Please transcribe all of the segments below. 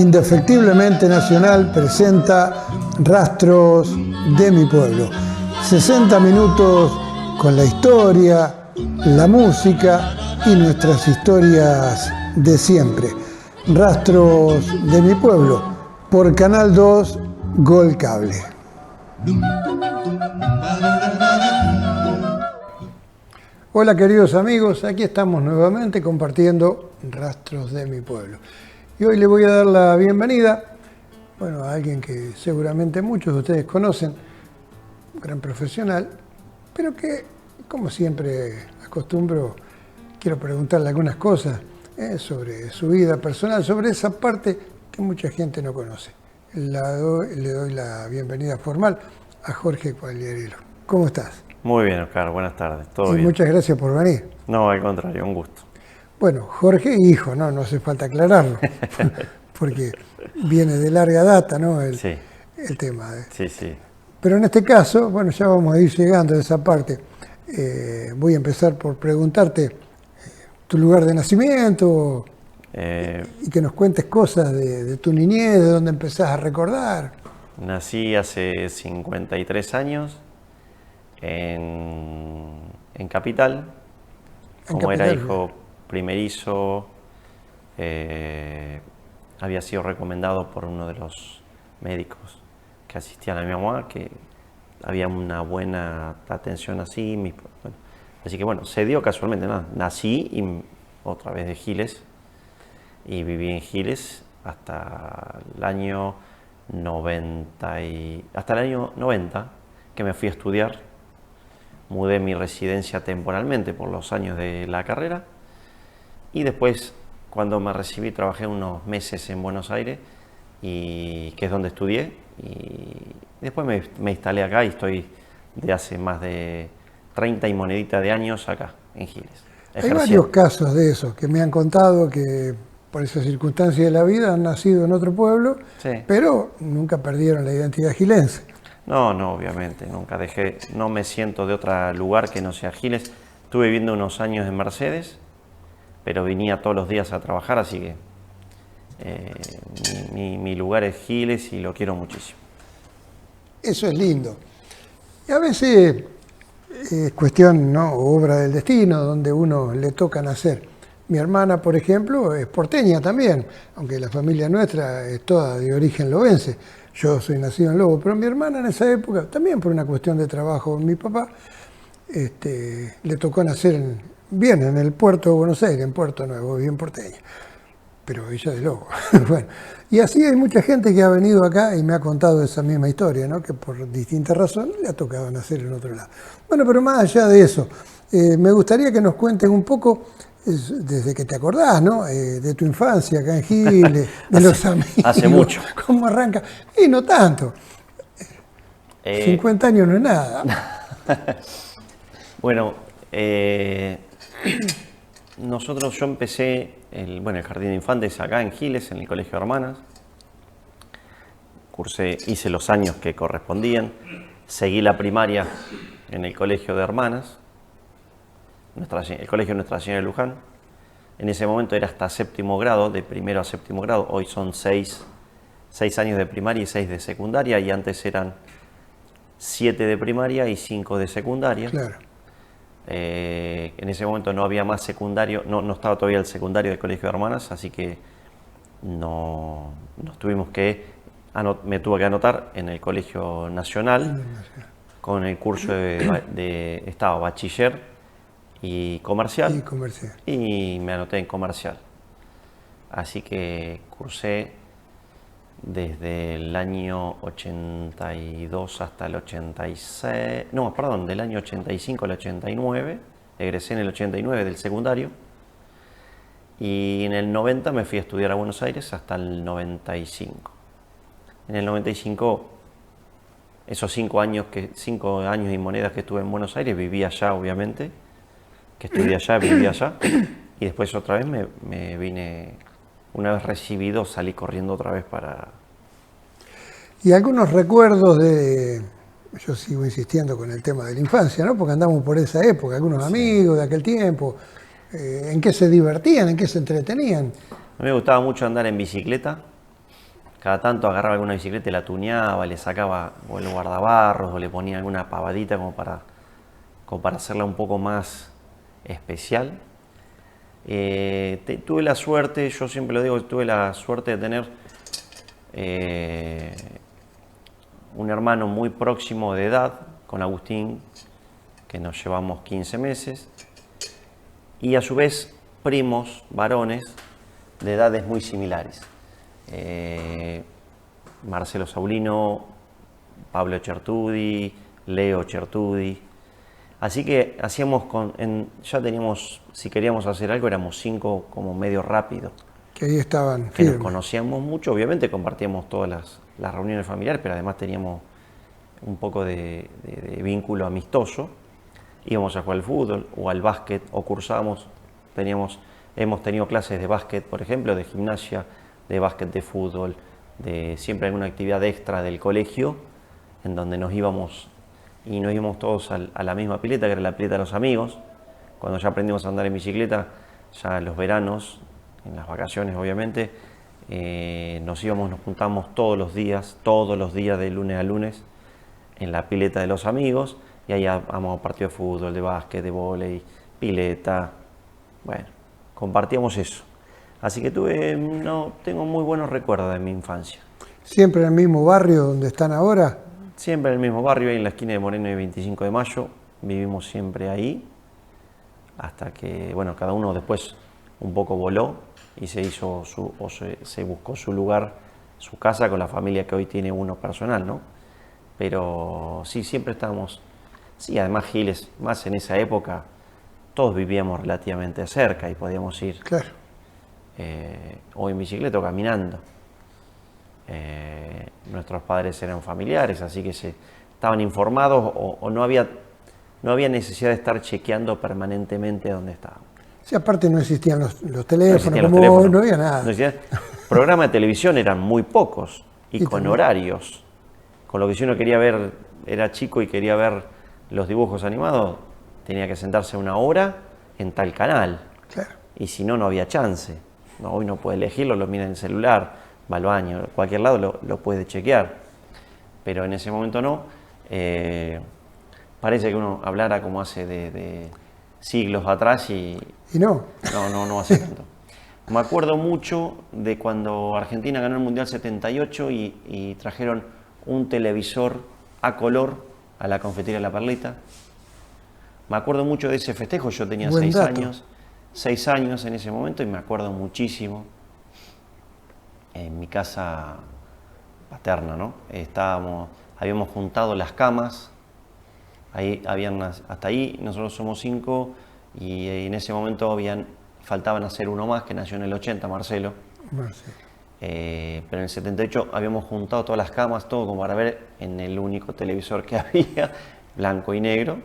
Indefectiblemente Nacional presenta Rastros de mi pueblo. 60 minutos con la historia, la música y nuestras historias de siempre. Rastros de mi pueblo por Canal 2 Gol Cable. Hola queridos amigos, aquí estamos nuevamente compartiendo Rastros de mi pueblo. Y hoy le voy a dar la bienvenida, a alguien que seguramente muchos de ustedes conocen, un gran profesional, pero que, como siempre acostumbro, quiero preguntarle algunas cosas sobre su vida personal, sobre esa parte que mucha gente no conoce. Le doy la bienvenida formal a Jorge Quagliariello. ¿Cómo estás? Muy bien, Oscar, buenas tardes, todo bien. Muchas gracias por venir. No, al contrario, un gusto. Bueno, Jorge, hijo, no hace falta aclararlo, porque viene de larga data, ¿no? El tema. Sí. Pero en este caso, ya vamos a ir llegando a esa parte. Voy a empezar por preguntarte tu lugar de nacimiento y que nos cuentes cosas de tu niñez, de dónde empezás a recordar. Nací hace 53 años en Capital, como era hijo primerizo, había sido recomendado por uno de los médicos que asistían a mi mamá, que había una buena atención así. Así que se dio casualmente, ¿no? Nací otra vez de Giles y viví en Giles hasta el año 90, que me fui a estudiar. Mudé mi residencia temporalmente por los años de la carrera y después, cuando me recibí, trabajé unos meses en Buenos Aires, que es donde estudié, y después me instalé acá y estoy de hace más de 30 y monedita de años acá, en Giles. Hay varios casos de esos que me han contado que por esas circunstancias de la vida han nacido en otro pueblo, pero nunca perdieron la identidad gilense. No, obviamente, nunca dejé, no me siento de otro lugar que no sea Giles. Estuve viviendo unos años en Mercedes, pero venía todos los días a trabajar, así que mi lugar es Giles y lo quiero muchísimo. Eso es lindo. Y a veces es cuestión, ¿no?, obra del destino, donde uno le toca nacer. Mi hermana, por ejemplo, es porteña también, aunque la familia nuestra es toda de origen lobense. Yo soy nacido en Lobo, pero mi hermana en esa época, también por una cuestión de trabajo con mi papá, le tocó nacer en el puerto de Buenos Aires, en Puerto Nuevo, bien porteña, pero ella de Lobo. Y así hay mucha gente que ha venido acá y me ha contado esa misma historia, ¿no?, que por distintas razones le ha tocado nacer en otro lado. Pero más allá de eso, me gustaría que nos cuentes un poco, desde que te acordás, ¿no?, de tu infancia acá en Giles, de los amigos. Hace mucho. ¿Cómo arranca? Y no tanto. 50 años no es nada. Yo empecé el jardín de infantes acá en Giles, en el Colegio de Hermanas. Hice los años que correspondían. Seguí la primaria en el Colegio de Hermanas, el Colegio Nuestra Señora de Luján. En ese momento era hasta séptimo grado, de primero a séptimo grado. Hoy son 6 años de primaria y 6 de secundaria, y antes eran 7 de primaria y 5 de secundaria. Claro. En ese momento no había más secundario, no estaba todavía el secundario del Colegio de Hermanas, así que me tuve que anotar en el Colegio Nacional con el curso estaba bachiller y comercial, y me anoté en comercial. Así que cursé desde el año 82 hasta el 86, del año 85 al 89, egresé en el 89 del secundario, y en el 90 me fui a estudiar a Buenos Aires hasta el 95. En el 95, esos 5 años y monedas que estuve en Buenos Aires, viví allá, obviamente, que estudié allá, viví allá, y después otra vez me vine, una vez recibido, salí corriendo otra vez para... Y algunos recuerdos yo sigo insistiendo con el tema de la infancia, ¿no?, porque andamos por esa época, algunos amigos de aquel tiempo, ¿en qué se divertían, en qué se entretenían? A mí me gustaba mucho andar en bicicleta, cada tanto agarraba alguna bicicleta y la tuneaba, le sacaba o el guardabarros o le ponía alguna pavadita como para hacerla un poco más especial. Tuve la suerte, yo siempre lo digo, tuve la suerte de tener un hermano muy próximo de edad, con Agustín, que nos llevamos 15 meses, y a su vez primos varones de edades muy similares. Marcelo Saulino, Pablo Chertudi, Leo Chertudi. Así que ya teníamos, si queríamos hacer algo, éramos 5 como medio rápido. Que ahí estaban que firmes. Nos conocíamos mucho, obviamente compartíamos todas las reuniones familiares, pero además teníamos un poco de vínculo amistoso. Íbamos a jugar al fútbol o al básquet, o cursábamos, hemos tenido clases de básquet, por ejemplo, de gimnasia, de básquet, de fútbol, de siempre alguna actividad extra del colegio, en donde nos íbamos todos a la misma pileta, que era la pileta de los amigos. Cuando ya aprendimos a andar en bicicleta, ya en los veranos, en las vacaciones obviamente, nos juntábamos todos los días, de lunes a lunes, en la pileta de los amigos, y ahí armábamos partidos de fútbol, de básquet, de vóley, pileta. Bueno, compartíamos eso. Así que tengo muy buenos recuerdos de mi infancia. ¿Siempre en el mismo barrio donde están ahora? Siempre en el mismo barrio, ahí en la esquina de Moreno y 25 de Mayo. Vivimos siempre ahí, hasta que, bueno, cada uno después un poco voló y se buscó su lugar, su casa con la familia que hoy tiene uno personal, ¿no? Pero sí, siempre estábamos. Sí, además Giles, más en esa época, todos vivíamos relativamente cerca y podíamos ir, claro, o en bicicleta o caminando. Nuestros padres eran familiares, así que estaban informados o no había necesidad de estar chequeando permanentemente dónde estábamos. Sí, aparte no existían los teléfonos, no había nada. Programas de televisión eran muy pocos y con también horarios. Con lo que si uno quería ver, era chico y quería ver los dibujos animados, tenía que sentarse 1 hora en tal canal. Claro. Y si no, no había chance. Hoy no puede elegirlo, lo mira en el celular, va al baño, cualquier lado lo puede chequear. Pero en ese momento no. Parece que uno hablara como hace de siglos atrás y no hace tanto. Me acuerdo mucho de cuando Argentina ganó el Mundial 78 y trajeron un televisor a color a la confitería La Perlita. Me acuerdo mucho de ese festejo, yo tenía 6 años en ese momento, y me acuerdo muchísimo en mi casa paterna, ¿no? Habíamos juntado las camas, hasta ahí nosotros somos 5, y en ese momento faltaban hacer uno más, que nació en el 80, Marcelo. Pero en el 78 habíamos juntado todas las camas, todo como para ver en el único televisor que había, blanco y negro.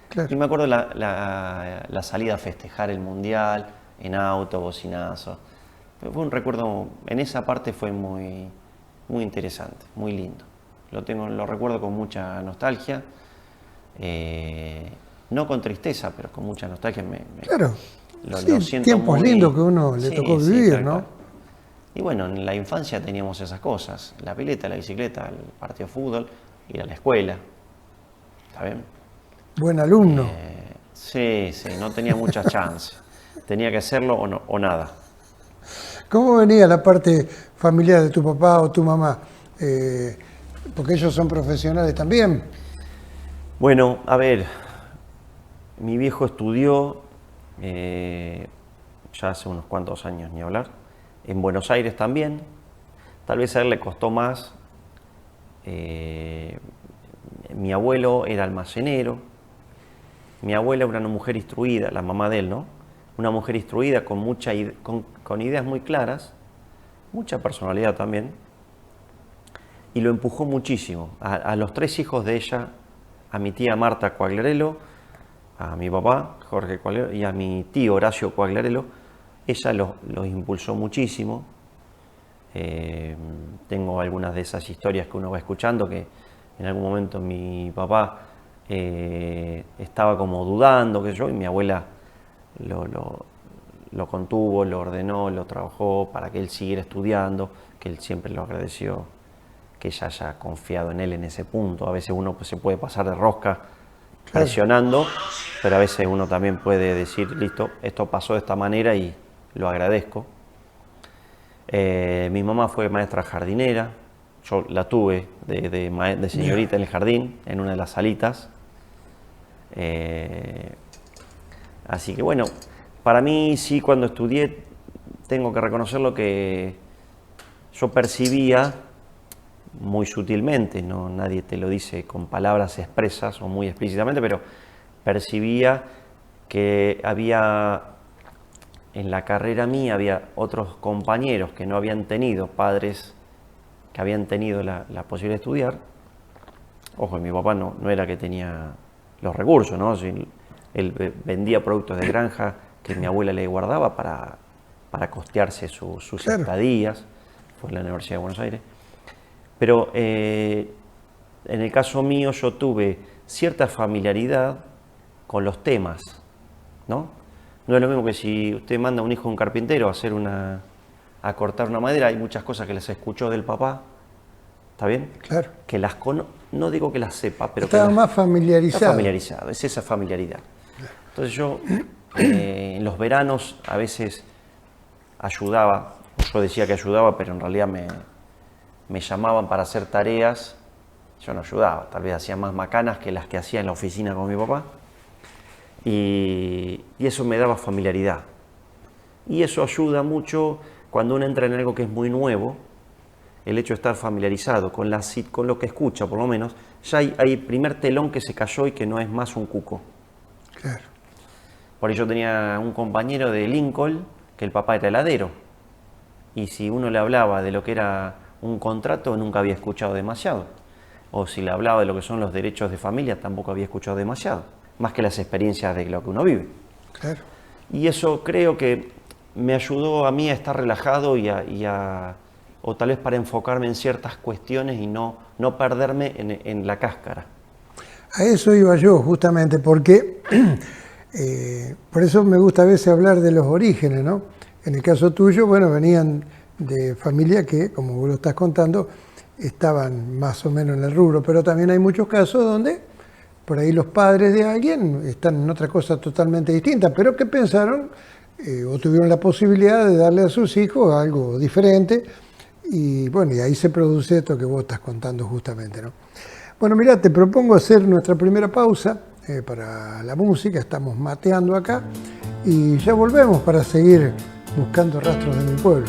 Claro. Y me acuerdo la salida a festejar el Mundial, en auto, bocinazo. Fue un recuerdo, en esa parte fue muy, muy interesante, muy lindo. Lo recuerdo con mucha nostalgia, no con tristeza, pero con mucha nostalgia. Claro, lo siento. Tiempos lindos que uno le tocó vivir, ¿no? Claro. Y bueno, en la infancia teníamos esas cosas, la pileta, la bicicleta, el partido de fútbol, ir a la escuela. ¿Está bien? Buen alumno. Sí, no tenía muchas chances. Tenía que hacerlo o nada. ¿Cómo venía la parte familiar de tu papá o tu mamá? Porque ellos son profesionales también. Bueno, a ver, mi viejo estudió, ya hace unos cuantos años, ni hablar, en Buenos Aires también. Tal vez a él le costó más. Mi abuelo era almacenero. Mi abuela era una mujer instruida, la mamá de él, ¿no? Una mujer instruida con ideas muy claras, mucha personalidad también, y lo empujó muchísimo. A los 3 hijos de ella, a mi tía Marta Quagliarello, a mi papá, Jorge Quagliarello, y a mi tío Horacio Quagliarello, ella los impulsó muchísimo. Tengo algunas de esas historias que uno va escuchando, que en algún momento mi papá estaba como dudando, y mi abuela lo contuvo, lo ordenó, lo trabajó para que él siguiera estudiando, que él siempre lo agradeció, que ella haya confiado en él en ese punto. A veces uno pues, se puede pasar de rosca presionando, pero a veces uno también puede decir, listo, esto pasó de esta manera y lo agradezco. Mi mamá fue maestra jardinera, yo la tuve de señorita en el jardín, en una de las salitas. Así que bueno, para mí sí, cuando estudié, tengo que reconocerlo que yo percibía muy sutilmente, no, nadie te lo dice con palabras expresas o muy explícitamente, pero percibía que había, en la carrera mía, había otros compañeros que no habían tenido padres que habían tenido la posibilidad de estudiar. Ojo, mi papá no era que tenía los recursos, ¿no? Él vendía productos de granja que mi abuela le guardaba para costearse sus estadías. Fue en la Universidad de Buenos Aires. Pero en el caso mío yo tuve cierta familiaridad con los temas, ¿no? No es lo mismo que si usted manda a un hijo a un carpintero a cortar una madera, hay muchas cosas que les escuchó del papá, ¿está bien? Claro. Que no digo que las sepa, pero estaba más familiarizado. Está familiarizado, es esa familiaridad. Entonces yo en los veranos a veces ayudaba, yo decía que ayudaba, pero en realidad me llamaban para hacer tareas, yo no ayudaba, tal vez hacía más macanas que las que hacía en la oficina con mi papá, y eso me daba familiaridad. Y eso ayuda mucho cuando uno entra en algo que es muy nuevo, el hecho de estar familiarizado con lo que escucha, por lo menos, ya hay el primer telón que se cayó y que no es más un cuco. Claro. Por ello yo tenía un compañero de Lincoln, que el papá era heladero, y si uno le hablaba de lo que era un contrato, nunca había escuchado demasiado. O si le hablaba de lo que son los derechos de familia, tampoco había escuchado demasiado. Más que las experiencias de lo que uno vive. Claro. Y eso creo que me ayudó a mí a estar relajado o tal vez para enfocarme en ciertas cuestiones y no perderme en la cáscara. A eso iba yo, justamente, porque por eso me gusta a veces hablar de los orígenes, ¿no? En el caso tuyo, bueno, venían de familia que, como vos lo estás contando, estaban más o menos en el rubro, pero también hay muchos casos donde por ahí los padres de alguien están en otra cosa totalmente distinta, pero que pensaron o tuvieron la posibilidad de darle a sus hijos algo diferente, y bueno, y ahí se produce esto que vos estás contando justamente, ¿no? Bueno, mira, te propongo hacer nuestra primera pausa para la música, estamos mateando acá, y ya volvemos para seguir buscando rastros de mi pueblo.